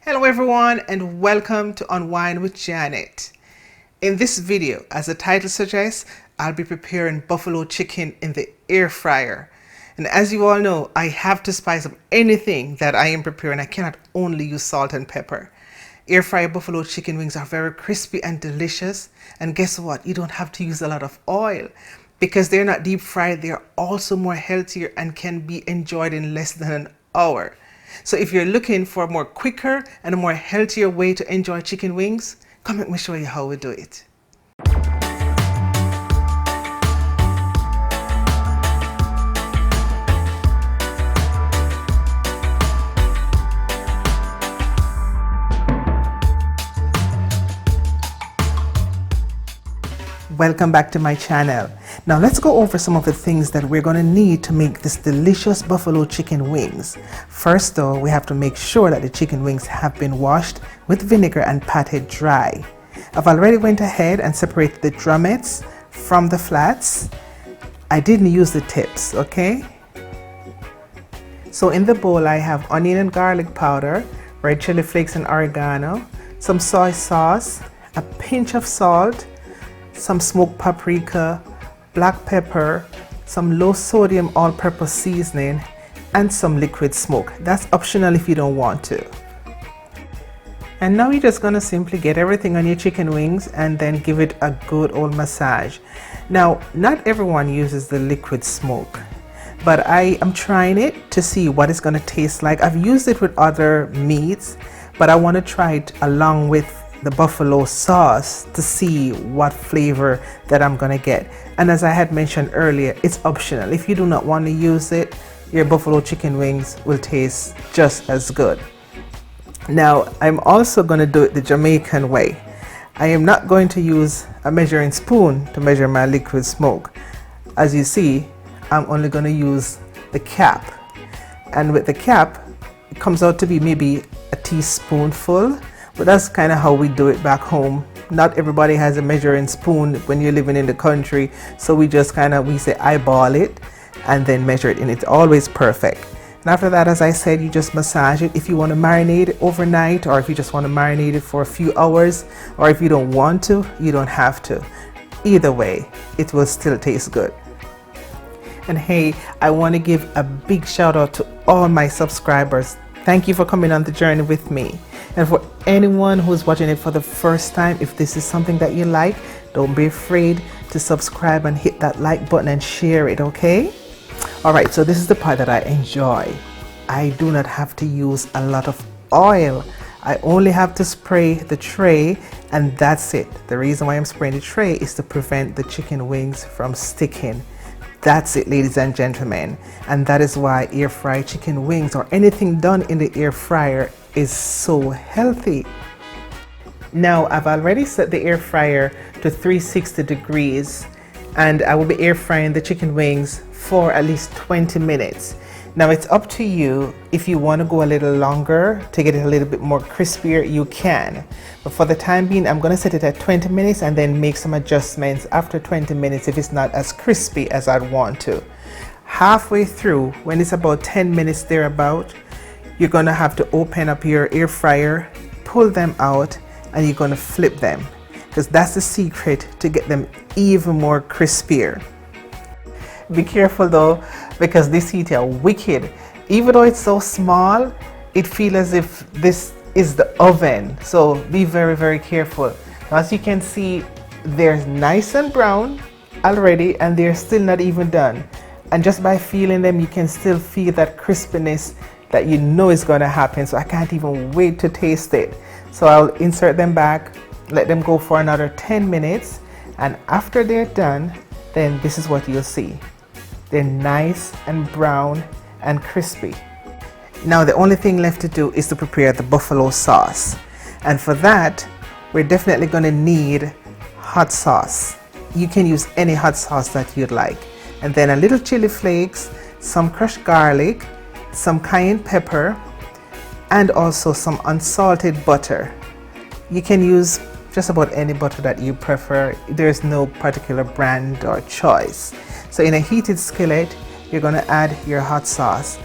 Hello everyone and welcome to UnWine with Janet. In this video, as the title suggests, I'll be preparing buffalo chicken in the air fryer. And as you all know, I have to spice up anything that I am preparing. I cannot only use salt and pepper. Air fryer buffalo chicken wings are very crispy and delicious. And guess what? You don't have to use a lot of oil. Because they're not deep fried, they're also more healthier and can be enjoyed in less than an hour. So if you're looking for a more quicker and a more healthier way to enjoy chicken wings, come let me show you how we do it. Welcome back to my channel. Now let's go over some of the things that we're going to need to make this delicious buffalo chicken wings. First though, we have to make sure that the chicken wings have been washed with vinegar and patted dry. I've already went ahead and separated the drumettes from the flats. I didn't use the tips, okay? So in the bowl I have onion and garlic powder, red chili flakes and oregano, some soy sauce, a pinch of salt, some smoked paprika, black pepper, some low sodium all-purpose seasoning, and some liquid smoke. That's optional if you don't want to. And now you're just gonna simply get everything on your chicken wings and then give it a good old massage. Now, not everyone uses the liquid smoke, but I am trying it to see what it's gonna taste like. I've used it with other meats, but I wanna try it along with the buffalo sauce to see what flavor that I'm gonna get. And as I had mentioned earlier, it's optional. If you do not want to use it, your buffalo chicken wings will taste just as good. Now I'm also going to do it the Jamaican way. I am not going to use a measuring spoon to measure my liquid smoke. As you see, I'm only going to use the cap, and with the cap it comes out to be maybe a teaspoonful. But that's kind of how we do it back home. Not everybody has a measuring spoon when you're living in the country, so we just we say eyeball it and then measure it, and it's always perfect. And after that, as I said, you just massage it. If you want to marinate it overnight, or if you just want to marinate it for a few hours, or if you don't want to, you don't have to. Either way, it will still taste good. And hey, I want to give a big shout out to all my subscribers. Thank you for coming on the journey with me. And for anyone who's watching it for the first time, if this is something that you like, don't be afraid to subscribe and hit that like button and share it, okay? Alright, so this is the part that I enjoy. I do not have to use a lot of oil. I only have to spray the tray, and that's it. The reason why I'm spraying the tray is to prevent the chicken wings from sticking. That's it, ladies and gentlemen. And that is why air fried chicken wings or anything done in the air fryer is so healthy. Now I've already set the air fryer to 360 degrees, and I will be air frying the chicken wings for at least 20 minutes. Now it's up to you. If you want to go a little longer to get it a little bit more crispier, you can. But for the time being, I'm going to set it at 20 minutes and then make some adjustments after 20 minutes if it's not as crispy as I'd want to. Halfway through, when it's about 10 minutes thereabout, you're going to have to open up your air fryer, pull them out, and you're going to flip them, because that's the secret to get them even more crispier. Be careful though, because these heat are wicked. Even though it's so small, it feels as if this is the oven. So be very, very careful. As you can see, they're nice and brown already, and they're still not even done. And just by feeling them, you can still feel that crispiness that you know is going to happen. So I can't even wait to taste it. So I'll insert them back, let them go for another 10 minutes, and after they're done, then this is what you'll see. They're nice and brown and crispy. Now the only thing left to do is to prepare the buffalo sauce, and for that we're definitely going to need hot sauce. You can use any hot sauce that you'd like, and then a little chili flakes, some crushed garlic, some cayenne pepper, and also some unsalted butter. You can use just about any butter that you prefer. There's no particular brand or choice. So in a heated skillet, you're going to add your hot sauce.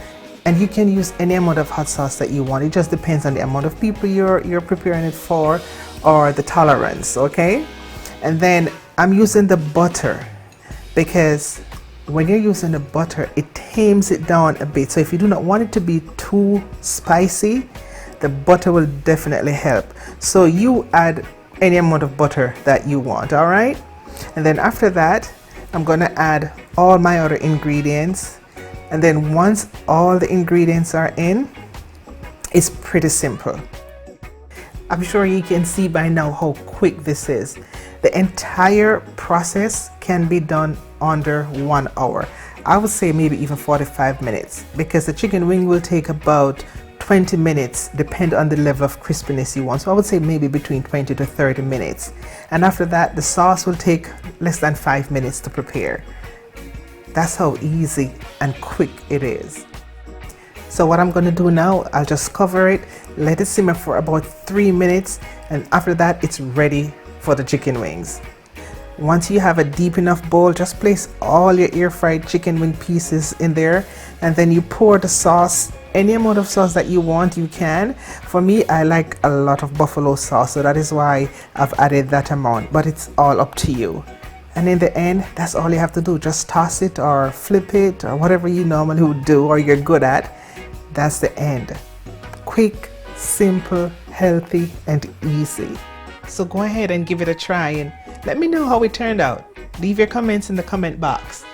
And you can use any amount of hot sauce that you want. It just depends on the amount of people you're preparing it for, or the tolerance, okay? And then I'm using the butter, because when you're using the butter, it tames it down a bit. So if you do not want it to be too spicy, the butter will definitely help. So you add any amount of butter that you want, all right? And then after that, I'm gonna add all my other ingredients. And then once all the ingredients are in, it's pretty simple. I'm sure you can see by now how quick this is. The entire process can be done under 1 hour. I would say maybe even 45 minutes, because the chicken wing will take about 20 minutes, depend on the level of crispiness you want. So I would say maybe between 20 to 30 minutes. And after that, the sauce will take less than 5 minutes to prepare. That's how easy and quick it is. So what I'm going to do now, I'll just cover it, let it simmer for about 3 minutes, and after that, it's ready for the chicken wings. Once you have a deep enough bowl, just place all your air fried chicken wing pieces in there, and then you pour the sauce. Any amount of sauce that you want, you can. For me, I like a lot of buffalo sauce, so that is why I've added that amount, but it's all up to you. And in the end, that's all you have to do. Just toss it or flip it or whatever you normally would do or you're good at. That's the end. Quick, simple, healthy, and easy. So go ahead and give it a try and let me know how it turned out. Leave your comments in the comment box.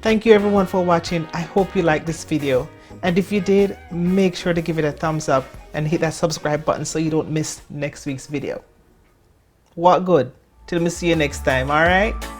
Thank you everyone for watching. I hope you liked this video. And if you did, make sure to give it a thumbs up and hit that subscribe button so you don't miss next week's video. What good? Till we see you next time, alright?